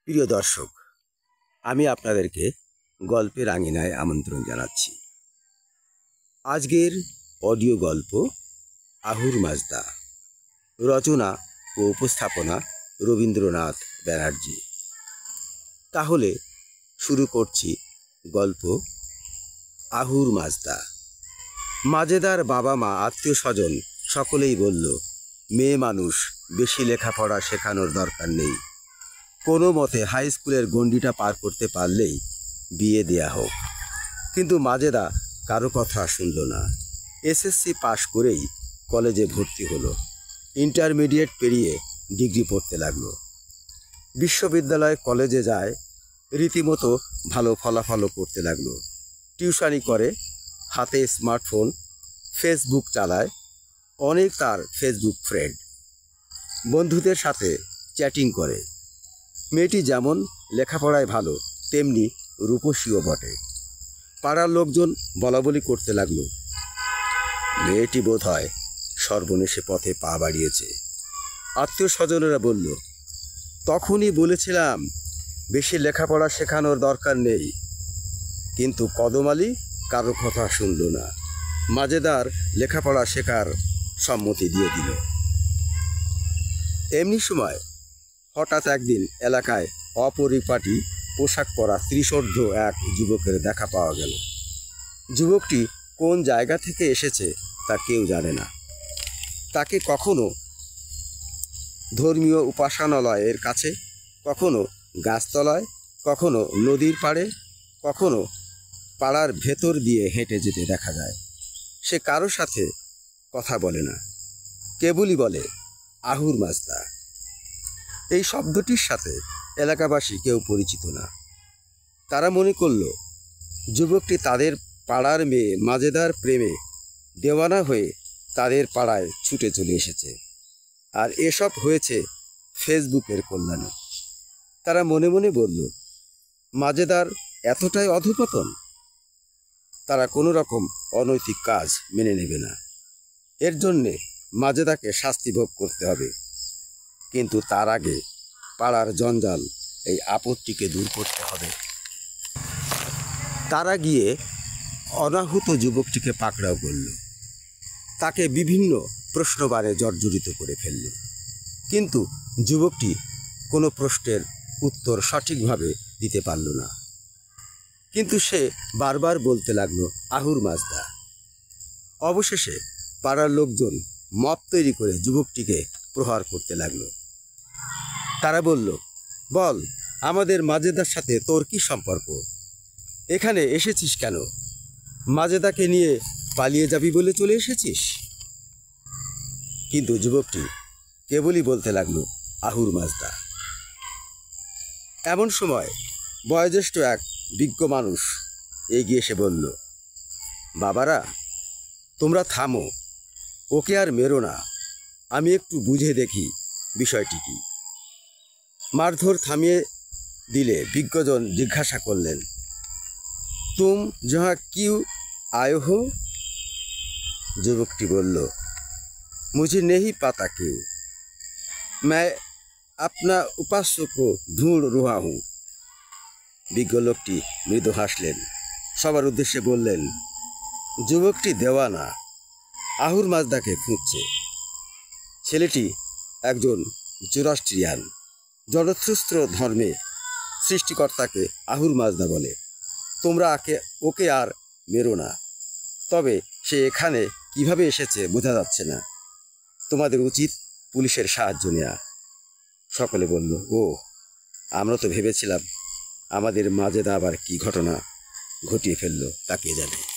প্রিয় দর্শক, আমি আপনাদেরকে গল্পের আঙিনায় আমন্ত্রণ জানাচ্ছি। আজকের অডিও গল্প আহুর মাজদা, রচনা ও উপস্থাপনা রবীন্দ্রনাথ ব্যানার্জি। তাহলে শুরু করছি গল্প আহুর মাজদা। মাজেদার বাবা মা আত্মীয় স্বজন সকলেই বলল, মেয়ে মানুষ, বেশি লেখাপড়া শেখানোর দরকার নেই, কোনো মতে হাই স্কুলের গণ্ডিটা পার করতে পারলেই বিয়ে দেয়া হোক। কিন্তু মাজেদা কারো কথা শুনল না। এসএসসি পাশ করেই কলেজে ভর্তি হলো। ইন্টারমিডিয়েট পেরিয়ে ডিগ্রি পড়তে লাগলো। বিশ্ববিদ্যালয় কলেজে যায়, রীতিমতো ভালো ফলাফলও করতে লাগলো। টিউশনি করে, হাতে স্মার্টফোন, ফেসবুক চালায়। অনেক তার ফেসবুক ফ্রেন্ড, বন্ধুদের সাথে চ্যাটিং করে। মেয়েটি যেমন লেখাপড়ায় ভালো, তেমনি রূপসীও বটে। পাড়ার লোকজন বলাবলি করতে লাগলো, মেয়েটি বোধ হয় সর্বনেশে পথে পা বাড়িয়েছে। আত্মীয় স্বজনেরা বলল, তখনই বলেছিলাম বেশি লেখাপড়া শেখানোর দরকার নেই। কিন্তু কদম আলী কারো কথা শুনল না। মাজেদার লেখাপড়া শেখার সম্মতি দিয়ে দিল। এমনি সময় হঠাৎ একদিন এলাকায় অপরিপাটি পোশাক পরা ত্রিশোর্ধ্ব এক যুবকের দেখা পাওয়া গেল। যুবকটি কোন জায়গা থেকে এসেছে তা কেউ জানে না। তাকে কখনো ধর্মীয় উপাসনালয়ের কাছে, কখনো গাছতলায়, কখনো নদীর পাড়ে, কখনো পাড়ার ভেতর দিয়ে হেঁটে যেতে দেখা যায়। সে কারো সাথে কথা বলে না, কেবলই বলে আহুর মাজদা। এই শব্দটির সাথে এলাকাবাসী কেউ পরিচিত না। তারা মনে করল যুবকটি তাদের পাড়ার মেয়ে মাজেদার প্রেমে দেওয়ানা হয়ে তাদের পাড়ায় ছুটে চলে এসেছে। আর এসব হয়েছে ফেসবুকের কল্যাণে। তারা মনে মনে বলল, মাজেদার এতটাই অধঃপতন, তারা কোনো রকম অনৈতিক কাজ মেনে নেবে না। এর জন্যে মাজেদাকে শাস্তি ভোগ করতে হবে। কিন্তু তার আগে পাড়ার জঞ্জাল, এই আপত্তিকে দূর করতে হবে। তারা গিয়ে অনাহুত যুবকটিকে পাকড়াও করল। তাকে বিভিন্ন প্রশ্নবাণে জর্জরিত করে ফেলল। কিন্তু যুবকটি কোনো প্রশ্নের উত্তর সঠিকভাবে দিতে পারল না। কিন্তু সে বারবার বলতে লাগলো আহুর মাজদা। অবশেষে পাড়ার লোকজন মপ তৈরি করে যুবকটিকে প্রহার করতে লাগলো। তারা বলল, বল, আমাদের মাজেদার সাথে তোর কি সম্পর্ক? এখানে এসেছিস কেন? মাজেদাকে নিয়ে পালিয়ে যাবি বলে চলে এসেছিস? কিন্তু যুবকটি কেবলই বলতে লাগলো আহুর মাজদা। এমন সময় বয়োজ্যেষ্ঠ এক বিজ্ঞ মানুষ এগিয়ে এসে বলল, বাবারা, তোমরা থামো, ওকে আর মেরো না, আমি একটু বুঝে দেখি বিষয়টি কি। মারধর থামিয়ে দিলে বিজ্ঞজন জিজ্ঞাসা করলেন, তুম যাহা কিউ আয় হো? যুবকটি বলল, মুঝে নেহি পাতা কেউ, मैं अपना उपास्य को ढूंढ रहा हूँ। বিজ্ঞ লোকটি মৃদু হাসলেন। সবার উদ্দেশ্যে বললেন, যুবকটি দেওয়ানা, আহুর মাজদাকে খুঁজছে। ছেলেটি একজন জোরাস্ট্রিয়ান। জরথুস্ত্র ধর্মে সৃষ্টিকর্তাকে আহুর মাজদা বলে। তোমরা ওকে আর মেরো না। তবে সে এখানে কিভাবে এসেছে বোঝা যাচ্ছে না। তোমাদের উচিত পুলিশের সাহায্য নেওয়া। সকলে বলল, ও, আমরা তো ভেবেছিলাম আমাদের মাজেদা আবার কি ঘটনা ঘটিয়ে ফেললো তা কে জানে।